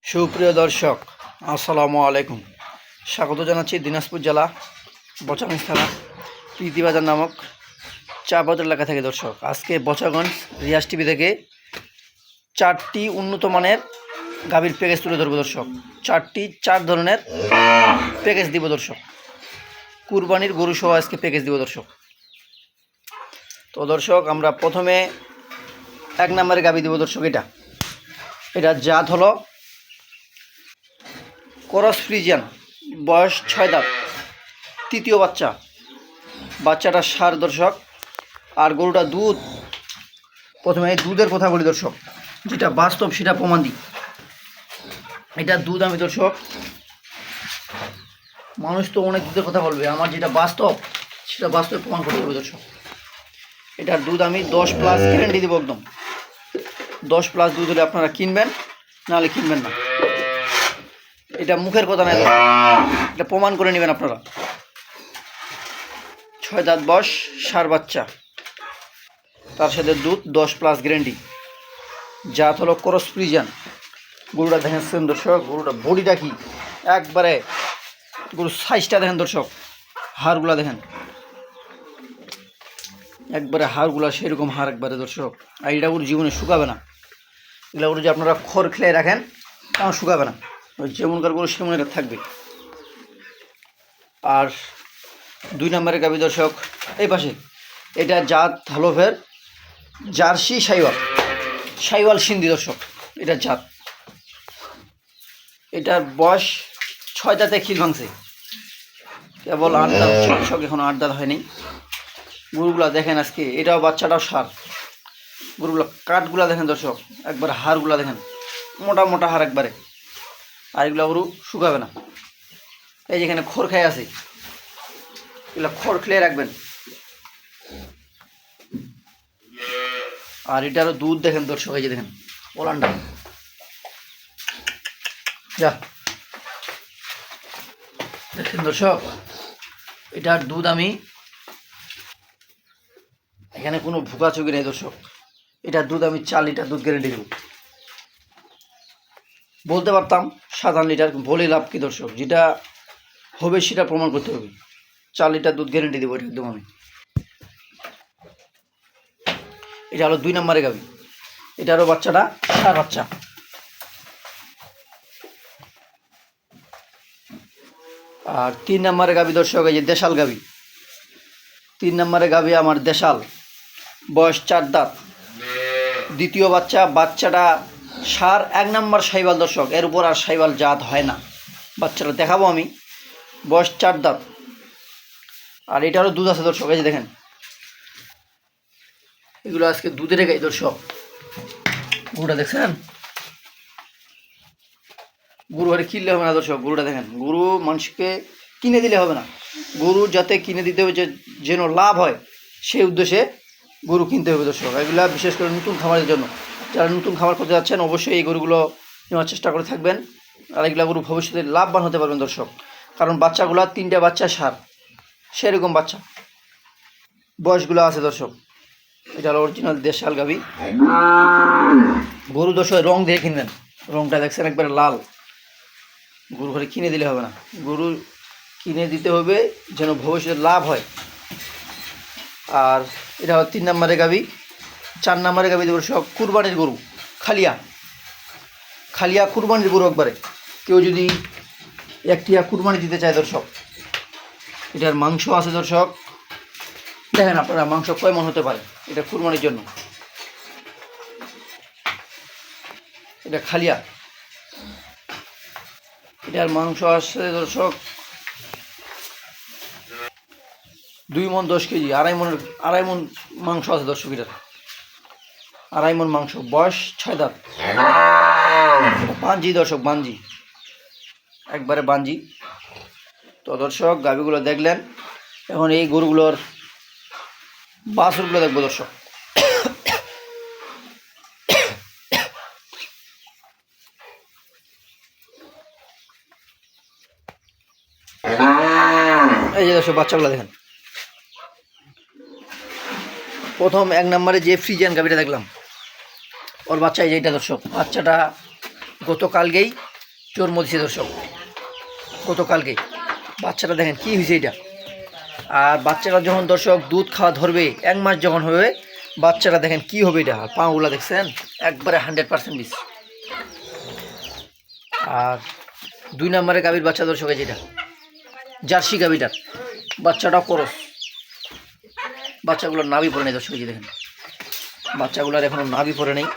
সুপ্রিয় দর্শক, আসসালামু আলাইকুম। স্বাগত জানাচ্ছি দিনাজপুর জেলা বচাগঞ্জ থানা প্রীতিবাজার নামক চা বাজার এলাকা থেকে। দর্শক, আজকে বচাগঞ্জ রিয়াজ টিভি থেকে 4টি উন্নত মানের গাভীর প্যাকেজ তুলে ধরবো। দর্শক, 4 ধরনের প্যাকেজ দিব। দর্শক, কুরবানির গরু সহ আজকে প্যাকেজ দিব। দর্শক, তো দর্শক আমরা প্রথমে 1 নম্বরের গাভী দিব। দর্শক, এটা জাত হলো ক্রস ফ্রিজিয়ান, বয়স 6 দাঁত, তৃতীয় বাচ্চাটা সার। দর্শক, আর গরুটা দুধ। প্রথমে এই দুধের কথা বলি দর্শক, যেটা বাস্তব সেটা প্রমাণ দিই। এটা দুধ আমি দর্শক, মানুষ তো অনেক দুধের কথা বলবে, আমার যেটা বাস্তব সেটা বাস্তবে প্রমাণ করতে হবে। দর্শক, এটার দুধ আমি 10+ গ্যারেন্টি দেবো। একদম 10+ দুধ হলে আপনারা কিনবেন, নাহলে কিনবেন না। এটা মুখের কথা নয়, এটা প্রমাণ করে নেবেন আপনারা। 6 দাঁত বয়স, সার বাচ্চা, তার সাথে দুধ 10+ গ্যারেন্টি। জাত হলো ক্রস ফ্রিজিয়ান। গরুটা দেখেন দর্শক, গরুটা বডিটা কি একবারে, গরুর সাইজটা দেখেন দর্শক, হাড়গুলা দেখেন একবারে, হাড়গুলা সেরকম হাড় একবারে দর্শক। আর এটা গরু জীবনে শুকাবে না। এগুলো গরু যে আপনারা খড় খেয়ে রাখেন তেমন শুকাবে না, যেমনকার গরু সেমন এটা থাকবে। আর 2 নম্বরের গাভী দর্শক, এই পাশে, এটা জাত হালোফের জার্সি সাইওয়াল সিন্ধি। দর্শক, এটা জাত, এটার বয়স 6 দাঁতে খিল ভাঙছে, কেবল 8 দাঁত দর্শক, এখন 8 দাঁত হয়নি। গরুগুলা দেখেন আজকে, এটাও বাচ্চাটাও সার। গরুগুলো কাঠগুলা দেখেন দর্শক, একবারে হাড়গুলা দেখেন, মোটা মোটা হাড় একবারে। আর এগুলো গরু শুকাবে না। এই যেখানে খড় খেয়ে আছে, এগুলো খড় খেয়ে রাখবেন। আর এটারও দুধ দেখেন দর্শক, এই যে দেখেন ওলানটা, যা দেখেন দর্শক, এটার দুধ আমি, এখানে কোনো ভুকাচুকি নেই দর্শক, এটার দুধ আমি 4 লিটার দুধ গ্যারেন্টি দেব। বলতে পারতাম 7 লিটার, বলে লাভ কি দর্শক, যেটা হবে সেটা প্রমাণ করতে হবে। 4 লিটার দুধ গ্যারেন্টি দেবো এটা একদম আমি। এটা হলো 2 নম্বরের গাভী, এটারও বাচ্চাটা সার বাচ্চা। আর 3 নম্বরের গাভী দর্শক, এই যে দেশাল গাভী। 3 নম্বরের গাভী আমার দেশাল, বয়স 4 দাঁত, দ্বিতীয় বাচ্চাটা সার 1 নম্বর সাইওয়াল। দর্শক, এর উপর আর সাইওয়াল জাত হয় না। বাচ্চাটা দেখাবো আমি, বয়স 4 দাঁত। আর এটারও দুধ আছে দর্শক, এই যে দেখেন, এগুলো আজকে দুধের গাই দর্শক। গরুটা দেখছেন, গরু হারে কিনলে হবে না দর্শক। গরুটা দেখেন, গরু মানুষকে কিনে দিলে হবে না, গরু যাতে কিনে দিতে হবে, যেন লাভ হয় সেই উদ্দেশ্যে গরু কিনতে হবে দর্শক। এগুলা বিশেষ করে নতুন খামারের জন্য, যারা নতুন খামার করতে যাচ্ছেন অবশ্যই এই গরুগুলো নেওয়ার চেষ্টা করে থাকবেন। আর এগুলা গরু ভবিষ্যতে লাভবান হতে পারবেন দর্শক, কারণ বাচ্চাগুলা 3টে বাচ্চা সার, সেরকম বাচ্চা বয়সগুলো আছে দর্শক। এটা হলো অরিজিনাল দেশাল গাভী। গরু দর্শক রং দিয়ে কিনবেন, রংটা দেখছেন একবারে লাল। গরু ঘরে কিনে দিলে হবে না, গরু কিনে দিতে হবে যেন ভবিষ্যতে লাভ হয়। আর এটা হলো 3 নম্বরের গাভী। 4 নম্বরের গাভী দেবো সব কুরবানির গরু, খালিয়া কুরবানির গরু একবারে। কেউ যদি একটিয়া কুরবানি দিতে চায় দর্শক, এটার মাংস আছে দর্শক, দেখেন আপনারা মাংস কয় মন হতে পারে, এটা কুরবানির জন্য। এটা খালিয়া, এটার মাংস আছে দর্শক 2 মণ 10 কেজি, 2.5 মণ মাংস আছে দর্শক। এটার 2.5 মণ মাংস, বয়স 6 দাঁত, বাঞ্জি দর্শক, বাঞ্জি একবারে বাঞ্জি। তো দর্শক, গাভীগুলো দেখলেন, এখন এই গরুগুলোর বাছুরগুলো দেখবো দর্শক। এই যে দর্শক, বাচ্চাগুলো দেখেন। প্রথম 1 নম্বরে যে ফ্রিজিয়ান গাভীটা দেখলাম, ওর বাচ্চা এই যে এটা দর্শক, বাচ্চাটা গতকালকেই জন্ম দিছে দর্শক গতকালকে। বাচ্চাটা দেখেন কি হয়েছে এটা। আর বাচ্চাটা যখন দর্শক দুধ খাওয়া ধরবে 1 মাস যখন হবে, বাচ্চাটা দেখেন কি হবে এটা। আর পাগুলা দেখছেন একবারে 100% বিষ। আর 2 নম্বরে গাভীর বাচ্চা দর্শক, যেটা জার্সি গাভীটার বাচ্চাটাও করস। বাচ্চাগুলোর নাভি পড়ে নেই দর্শক, দেখেন বাচ্চাগুলোর এখনো নাভি পড়ে নেই।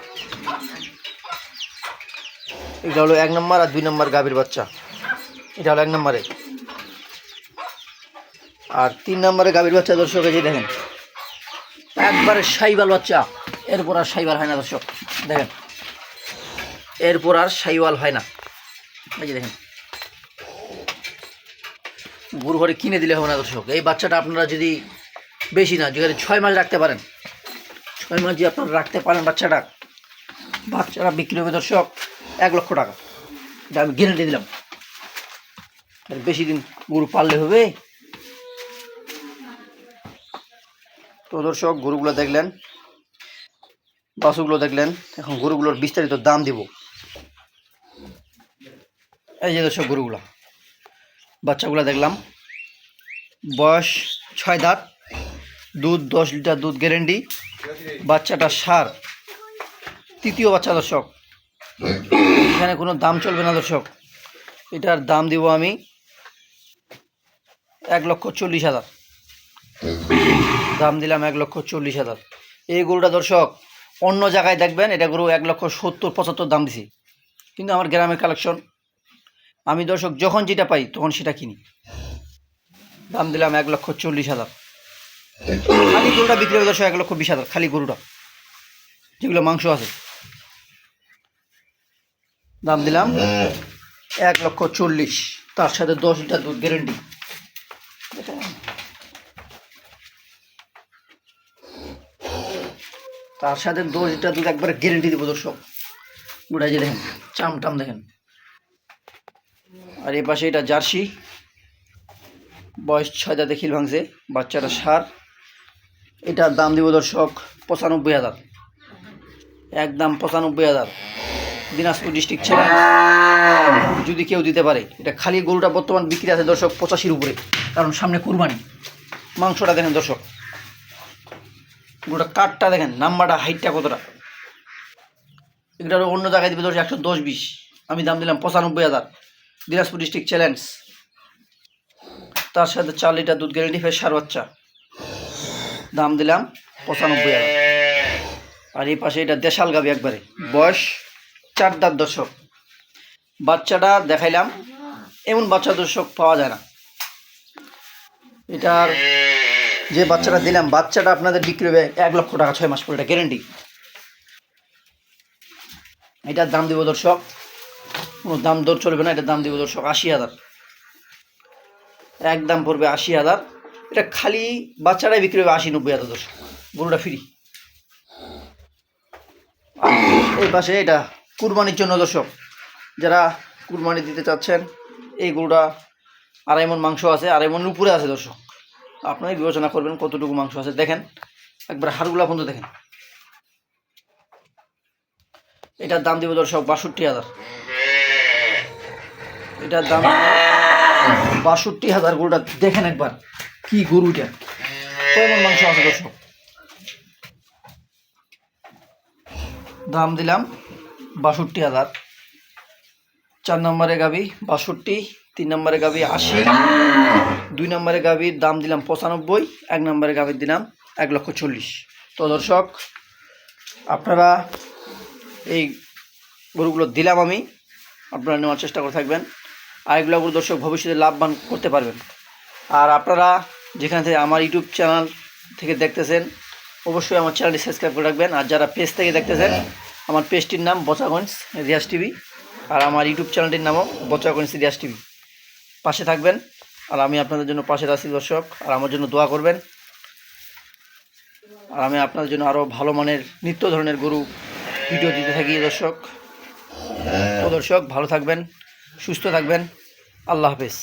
এটা হলো 1 নম্বর আর 2 নম্বর গাভীর বাচ্চা। এটা হলো 1 নম্বরে। আর 3 নম্বরে গাভীর বাচ্চা দর্শক, এই যে দেখেন একবারে শাইওয়াল বাচ্চা। এরপর আর শাইওয়াল হয় না দর্শক, দেখেন এরপর আর শাইওয়াল হয় না। এই যে দেখেন গরু ঘরে কিনে দিলে হবে না দর্শক। এই বাচ্চাটা আপনারা যদি বেশি না, যেখানে 6 মাস রাখতে পারেন, 6 মাস যদি আপনারা রাখতে পারেন বাচ্চাটা বিক্রি হবে দর্শক 1 লক্ষ টাকা। এটা আমি গ্যারান্টি দিলাম। আর বেশি দিন গরু পাললে হবে। তো দর্শক গরুগুলো দেখলেন, বাছুরগুলো দেখলেন, এখন গরুগুলোর বিস্তারিত দাম দিব। এই যে দর্শক গরুগুলো বাচ্চাগুলো দেখলাম, বয়স 6 দাঁত, দুধ 10 লিটার দুধ গ্যারেন্টি। বাচ্চাটা সার, তৃতীয় বাচ্চা দর্শক। এখানে কোনো দাম চলবে না দর্শক। এটার দাম দিব আমি 1,40,000 দাম দিলাম, 1,40,000। এই গরুটা দর্শক অন্য জায়গায় দেখবেন এটা গরু 1,70,75 দাম দিছি, কিন্তু আমার গ্রামের কালেকশন। আমি দর্শক যখন যেটা পাই তখন সেটা কিনি। দাম দিলাম 1,40,000। খালি গরুটা বিক্রি হবে দর্শক 1,20,000। খালি গরুটা যেগুলো মাংস আছে, দাম দিলাম 1,40,000। তার সাথে 10 লিটার দুধ গ্যারেন্টি। তার সাথে 10 লিটার দুধ একবারে গ্যারেন্টি দেবো দর্শক। গোটা যে দেখেন চামটাম দেখেন। আর এই পাশে এটা জার্সি, বয়স 6 দাঁতে খিল ভাঙছে, বাচ্চাটা সার। এটার দাম দিব দর্শক 95,000, একদম 95,000। দিনাজপুর ডিস্ট্রিক্ট ছেলে যদি কেউ দিতে পারে। এটা খালি গরুটা বর্তমান বিক্রি আছে দর্শক 85-র উপরে, কারণ সামনে কুরবানি। মাংসটা দেখেন দর্শক, গরুটা কাঠটা দেখেন, নাম্বারটা হাইটটা কতটা। এগুলো অন্য জায়গায় দিবে দর্শক 110-20, আমি দাম দিলাম 95,000। Dinajpur district challenge. তার সাথে 4 লিটার দুধ গ্যারেন্টি, ফের সার বাচ্চা, দাম দিলাম 95,000। আর এই পাশে এটা দেশাল গাভী, একবারে বয়স 4 দাঁত দর্শক। বাচ্চাটা দেখাইলাম, এমন বাচ্চা দর্শক পাওয়া যায় না। এটার যে বাচ্চাটা দিলাম, বাচ্চাটা আপনাদের বিক্রি হবে 1 লক্ষ টাকা 6 মাস পরে, এটা গ্যারেন্টি। এটার দাম দিব দর্শক, কোনো দাম দর চলবে না। এটার দাম দিব দর্শক 80,000, একদম পড়বে 80,000। এটা খালি বাচ্চাটাই বিক্রি হবে 80-90,000 দর্শক, গরুটা ফ্রি। এই পাশে এটা কুরবানির জন্য দর্শক, যারা কুরবানি দিতে চাচ্ছেন, এই গরুটা 2.5 মণ মাংস আছে, 2.5 মণের উপরে আছে দর্শক। আপনারাই বিবেচনা করবেন কতটুকু মাংস আছে। দেখেন একবার হাড়গুলা পর্যন্ত দেখেন। এটার দাম দিব দর্শক 62,000। এটার দাম 62,000। গরুটা দেখেন একবার কি গরুটা, কেমন মাংস আছে দর্শক। দাম দিলাম 62,000। 4 নম্বরে গাভী 62, 3 নম্বরে গাভী 80, 2 নম্বরে গাভীর দাম দিলাম 95, 1 নম্বরে গাভীর দিলাম 1,40,000। তো দর্শক আপনারা এই গরুগুলো দিলাম আমি, আপনারা নেওয়ার চেষ্টা করে থাকবেন। আর এগুলো গরু দর্শক ভবিষ্যতে লাভবান করতে পারবেন। আর আপনারা যেখান থেকে আমার ইউটিউব চ্যানেল থেকে দেখতেছেন, অবশ্যই আমার চ্যানেলটি সাবস্ক্রাইব করে রাখবেন। আর যারা পেজ থেকে দেখতেছেন, আমার পেজটির নাম বচাগঞ্জ রিয়াজ টিভি, আর আমার ইউটিউব চ্যানেলটির নামও বচাগঞ্জ রিয়াজ টিভি। পাশে থাকবেন, আর আমি আপনাদের জন্য পাশে আছি দর্শক। আর আমার জন্য দোয়া করবেন। আর আমি আপনাদের জন্য আরও ভালো মানের নিত্য ধরনের গরু ভিডিও দিতে থাকি দর্শক। তো দর্শক ভালো থাকবেন, সুস্থ থাকবেন। আল্লাহ হাফেজ।